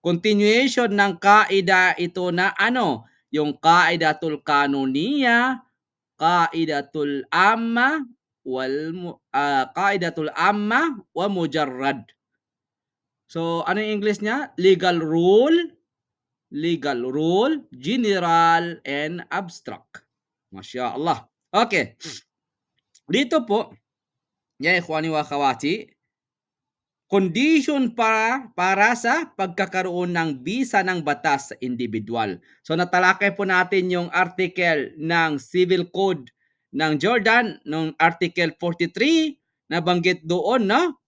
Continuation ng kaida ito na ano? Yung kaidatul kanuniya, kaidatul amma, kaidatul amma wa mujarrad. So, ano yung English niya? Legal rule, general, and abstract. Masya Allah. Okay. Dito po, ya ikhwani wa akhawati, condition para sa pagkakaroon ng bisa ng batas sa individual. So natalakay po natin yung article ng Civil Code ng Jordan, ng Article 43, nabanggit doon, no?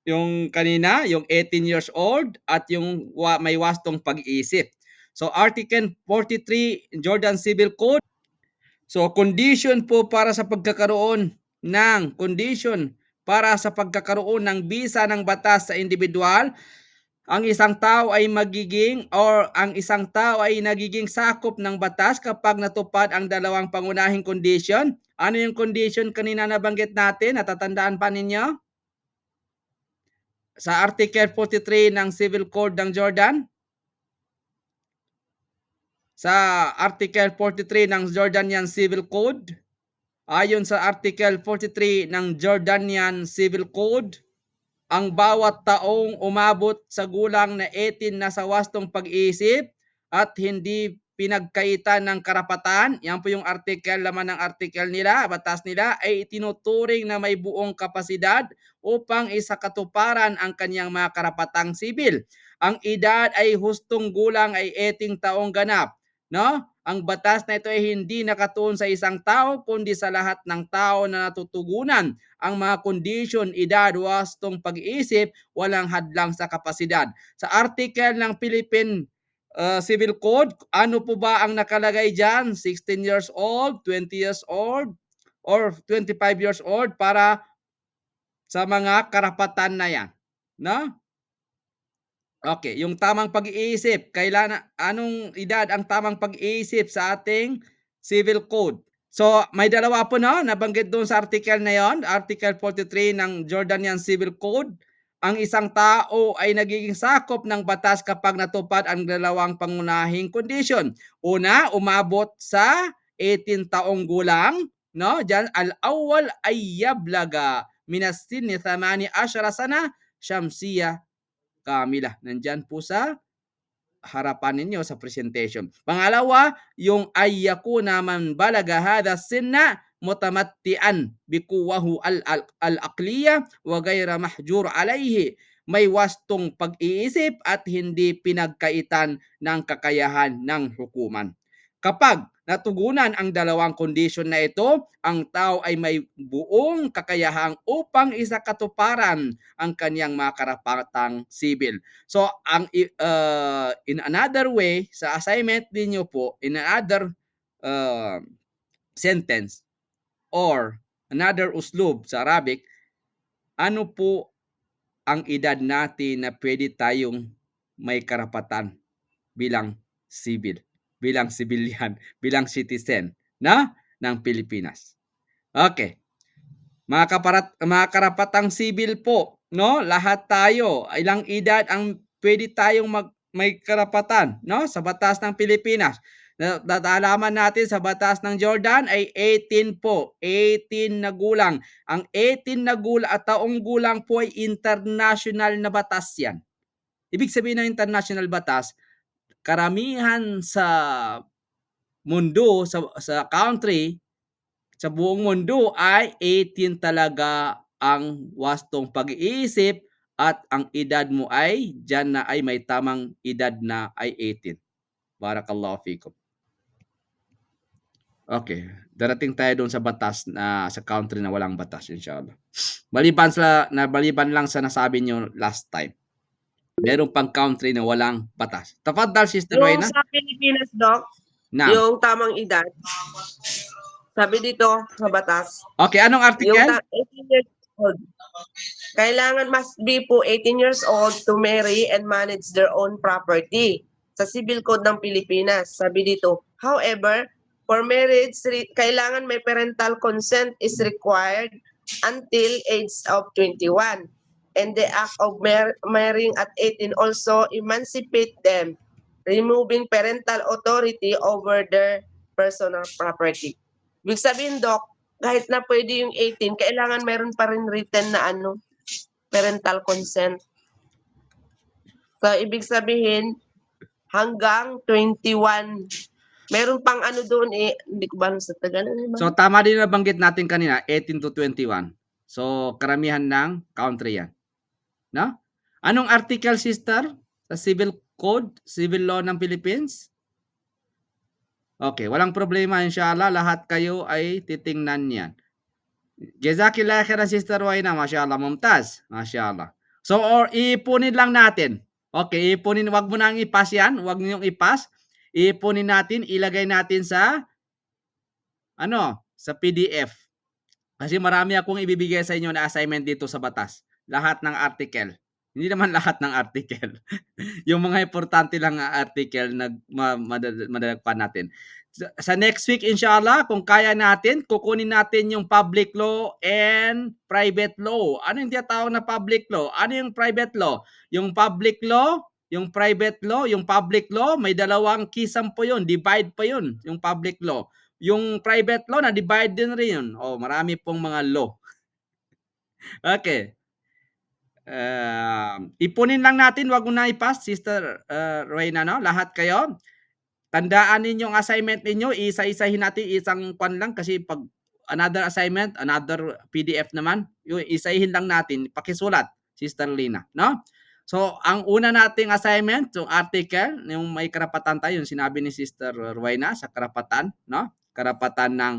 Yung kanina, yung 18 years old at yung may wastong pag-iisip. So Article 43 Jordan Civil Code. So condition po para sa pagkakaroon ng bisa ng batas sa individual, ang isang tao ay nagiging sakop ng batas kapag natupad ang dalawang pangunahing condition. Ano yung condition kanina nabanggit natin? Natatandaan pa ninyo? Sa Article 43 ng Civil Code ng Jordan? Sa Article 43 ng Jordanian Civil Code, ayon sa Article 43 ng Jordanian Civil Code, ang bawat taong umabot sa gulang na 18 na sa wastong pag-iisip at hindi pinagkaitan ng karapatan, yan po yung article, laman ng article nila, batas nila, ay itinuturing na may buong kapasidad upang isakatuparan ang kanyang mga karapatang sibil. Ang edad ay hustong gulang ay 18 taong ganap. No? Ang batas na ito ay hindi nakatuon sa isang tao kundi sa lahat ng tao na natutugunan ang mga condition, edad, wastong pag-iisip, walang hadlang sa kapasidad. Sa article ng Philippine Civil Code, ano po ba ang nakalagay dyan? 16 years old, 20 years old, or 25 years old para sa mga karapatan na yan. No? Okay, yung tamang pag-iisip, anong edad ang tamang pag-iisip sa ating civil code? So, may dalawa po, no, nabanggit doon sa article na yon, Article 43 ng Jordanian Civil Code. Ang isang tao ay nagiging sakop ng batas kapag natupad ang dalawang pangunahing condition. Una, umabot sa 18 taong gulang, no? Diyan al-awwal ay yablaga minas sinni 18 sana syamsiyah kamila. Nandyan po sa harapan ninyo sa presentation. Pangalawa, yung ayyakuna man balaga hada sinna mutamattian bikuwahu al-aqliya wa gayra mahjur alayhi. May wastong pag-iisip at hindi pinagkaitan ng kakayahan ng hukuman. Kapag natugunan ang dalawang kondisyon na ito, ang tao ay may buong kakayahang upang isakatuparan ang kanyang mga karapatang sibil. So, in another way, sa assignment ninyo po, in another sentence or another uslub sa Arabic, ano po ang edad natin na pwede tayong may karapatan bilang civilian, bilang citizen ng Pilipinas. Okay. Mga karapatang sibil po, no? Lahat tayo, ilang edad ang pwede tayong may karapatan, no? Sa batas ng Pilipinas. Nalaman natin sa batas ng Jordan ay 18 po, 18 na gulang. Ang 18 na taong gulang po ay international na batas yan. Ibig sabihin ng international batas, karamihan sa mundo, sa country, sa buong mundo ay 18 talaga ang wastong pag-iisip at ang edad mo ay dyan na ay may tamang edad na ay 18. Barakallahu fikum. Okay, darating tayo doon sa batas na sa country na walang batas inshallah. Maliban lang sa nasabi nyo last time. Meron pang country na walang batas. Tafaddal, Sister Yung Reyna. sa Pilipinas, Doc, Na. yung tamang edad, sabi dito sa batas, Okay, anong yung article? 18 years old, kailangan must be po 18 years old to marry and manage their own property. Sa Civil Code ng Pilipinas, sabi dito, however, for marriage, kailangan may parental consent is required until age of 21. and the act of marrying at 18 also emancipate them, removing parental authority over their personal property. Ibig sabihin, Doc, kahit na pwede yung 18, kailangan meron pa rin written na parental consent. So, ibig sabihin, hanggang 21. Meron pang doon hindi ko ba alam sa Tagalog. So tama din nabanggit natin kanina, 18 to 21. So karamihan ng country yan. No? Anong article, sister, sa Civil Code, Civil Law ng Philippines? Okay, walang problema, inshallah, lahat kayo ay titingnan yan. Jazakillah khairan, Sister Waina, mashallah, mumtaz, mashallah. So, or ipunin lang natin. Okay, ipunin, wag mo nang ipas yan, wag niyo ipas. Ipunin natin, ilagay natin sa sa PDF. Kasi marami akong ibibigay sa inyo na assignment dito sa batas. Lahat ng article. Hindi naman lahat ng article. Yung mga importante lang na article na madadagpan natin. Sa next week, inshallah, kung kaya natin, kukunin natin yung public law and private law. Ano yung tinatawag na public law? Ano yung private law? Yung public law, yung private law, yung public law, may dalawang kisam po yun. Divide pa yun, yung public law. Yung private law, na-divide din rin yun. Marami pong mga law. Okay. Ipunin lang natin, wag mo na ipas, Sister Rowena, no? Lahat kayo. Tandaan ninyo ang assignment ninyo, isa-isahin natin, isang pan lang kasi pag another assignment, another PDF naman, yung isahin lang natin, pakisulat, Sister Lina, no? So, ang una nating assignment, yung article, yung may karapatan tayo, yung sinabi ni Sister Rowena sa karapatan, no? Karapatan ng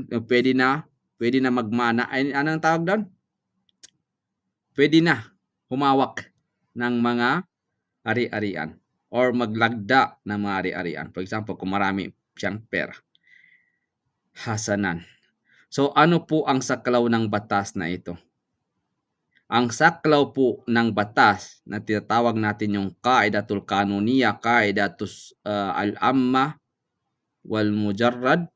yung pwede na magmana, ay anong tawag doon? Pwede na humawak ng mga ari-arian or maglagda ng mga ari-arian. For example, kung marami siyang pera. Hasanan. So, ano po ang saklaw ng batas na ito? Ang saklaw po ng batas na tinatawag natin yung Qaidatul Kanuniya, Qaidatus al-Amma wal Mujarrad,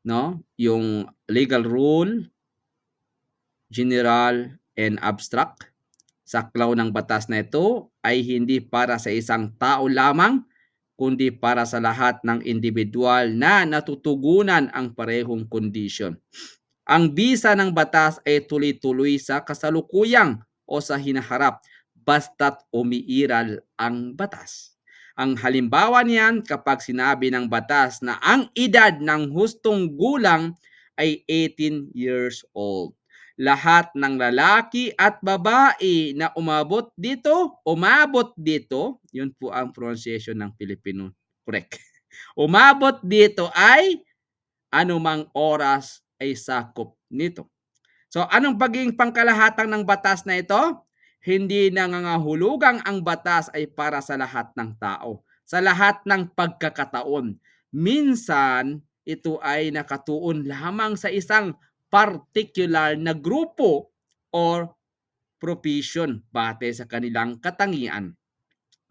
no? Yung legal rule, general and abstract. Saklaw ng batas na ito ay hindi para sa isang tao lamang, kundi para sa lahat ng individual na natutugunan ang parehong kondisyon. Ang bisa ng batas ay tuloy-tuloy sa kasalukuyang o sa hinaharap basta't umiiral ang batas. Ang halimbawa niyan kapag sinabi ng batas na ang edad ng hustong gulang ay 18 years old. Lahat ng lalaki at babae na umabot dito, yun po ang pronunciation ng Filipino, correct. Umabot dito ay anumang oras ay sakop nito. So, anong pagiging pangkalahatang ng batas na ito? Hindi nangangahulugang ang batas ay para sa lahat ng tao, sa lahat ng pagkakataon. Minsan, ito ay nakatuon lamang sa isang particular na grupo or profession base sa kanilang katangian.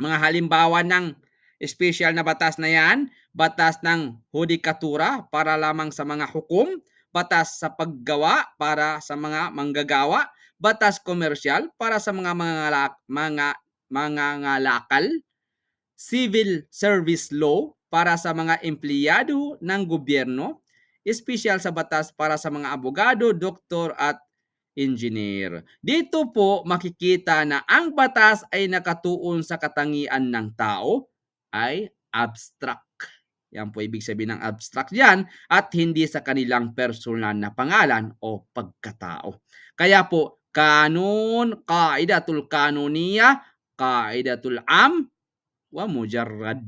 Mga halimbawa ng special na batas na yan, batas ng hudikatura para lamang sa mga hukom, batas sa paggawa para sa mga manggagawa, batas komersyal para sa mga mangangalakal, civil service law para sa mga empleyado ng gobyerno, espesyal sa batas para sa mga abogado, doktor at engineer. Dito po makikita na ang batas ay nakatuon sa katangian ng tao ay abstract. Yan po ibig sabihin ng abstract yan at hindi sa kanilang personal na pangalan o pagkatao. Kaya po, kanun, kaidatul kanuniya, kaidatul wa mujarrad,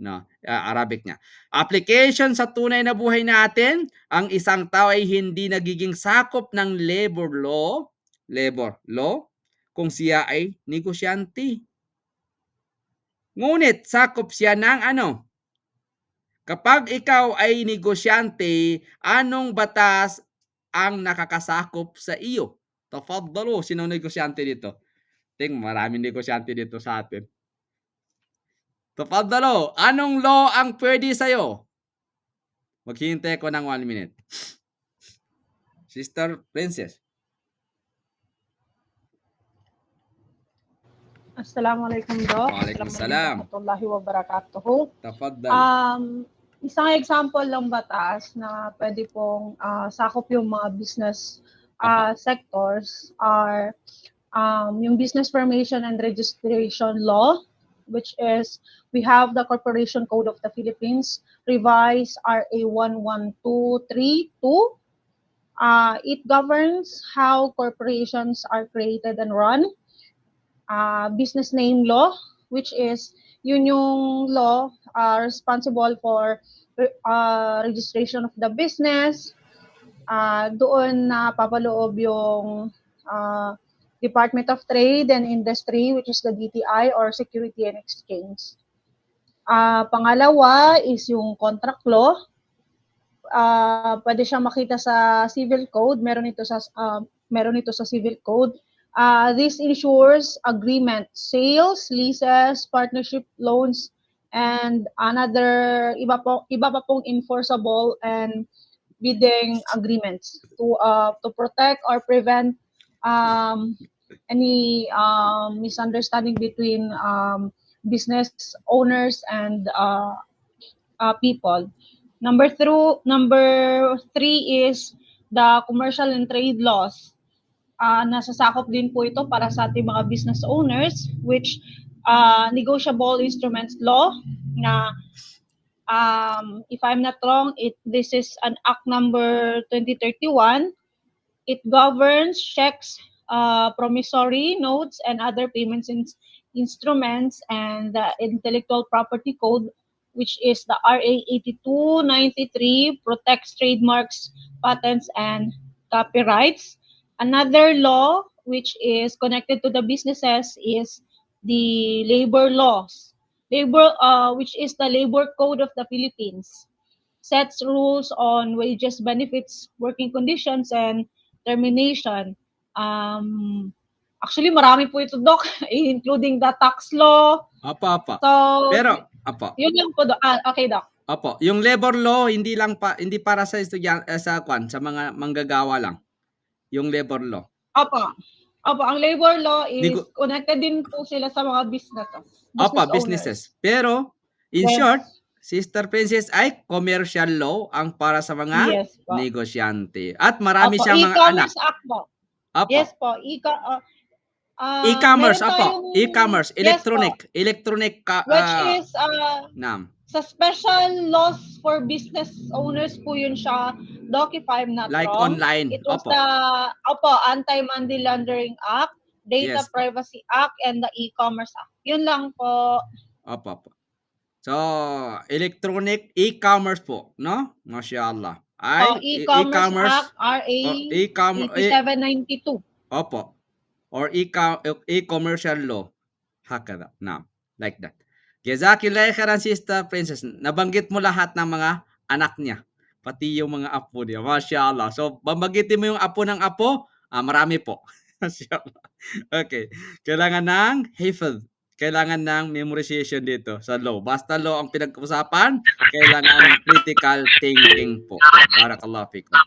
no, Arabic niya. Application sa tunay na buhay natin, ang isang tao ay hindi nagiging sakop ng labor law kung siya ay negosyante. Ngunit sakop siya ng kapag ikaw ay negosyante, anong batas ang nakakasakop sa iyo? Tafaddalu, sino negosyante dito? Maraming negosyante dito sa atin. Tafaddalu, anong law ang pwede sa'yo? Maghihintay ko ng 1 minute. Sister Princess. Assalamualaikum, Doc. Waalaikumsalam. Warahmatullahi wabarakatuh. Tafaddal. Isang example ng batas na pwede pong sakop yung mga business Apa. sectors are yung Business Formation and Registration Law, which is we have the Corporation Code of the Philippines, revised RA 11232. It governs how corporations are created and run. Business name law, which is yun yung law responsible for registration of the business. Doon na papaloob yung Department of Trade and Industry, which is the DTI or Security and Exchange. Pangalawa is yung contract law. Pwede siya makita sa Civil Code, meron ito sa Civil Code. This ensures agreement, sales, leases, partnership loans, and another iba pa pong enforceable and bidding agreements to protect or prevent any misunderstanding between business owners and people. Number three is the commercial and trade laws. Nasasakop din po ito para sa ating mga business owners, which negotiable instruments law na if I'm not wrong, this is an Act number 2031. It governs checks, promissory notes, and other payments instruments, and the Intellectual Property Code, which is the RA 8293, protects trademarks, patents, and copyrights. Another law which is connected to the businesses is the labor laws. Which is the Labor Code of the Philippines, sets rules on wages, benefits, working conditions, and termination. Actually, marami po ito, Doc, including the tax law. Apa. So, Pero, apa. yun lang po, Doc. Okay, Doc. Opo, yung labor law hindi para sa sa mga manggagawa lang. Yung labor law. Opo, ang labor law is connected din po sila sa mga businesses. Businesses. Pero, in short, Sister Princess, ay commercial law ang para sa mga negosyante. At marami siyang mga anak. E-commerce act po. Opo. Yes po. E-commerce, opo. E-commerce, electronic. Which is sa special laws for business owners po yun siya, Doc, if I'm not like wrong. Online. It was the Anti-Money Laundering Act, Data Privacy Act, and the E-Commerce Act. Yun lang po. Opo. So, electronic e-commerce po, no? Mashallah. E-Commerce Act, RA 8792. Opo. Or e-commercial law. Hakada. Now, like that. Jazakillah khairan, Sister Princess. Nabanggit mo lahat ng mga anak niya. Pati yung mga apo niya. Mashallah. So, babanggitin mo yung apo ng apo. Marami po. Mashallah. Okay. Kailangan ng hifz. Kailangan ng memorization dito sa law. Basta law ang pinag-usapan, kailangan critical thinking po. Barakallahu fikum.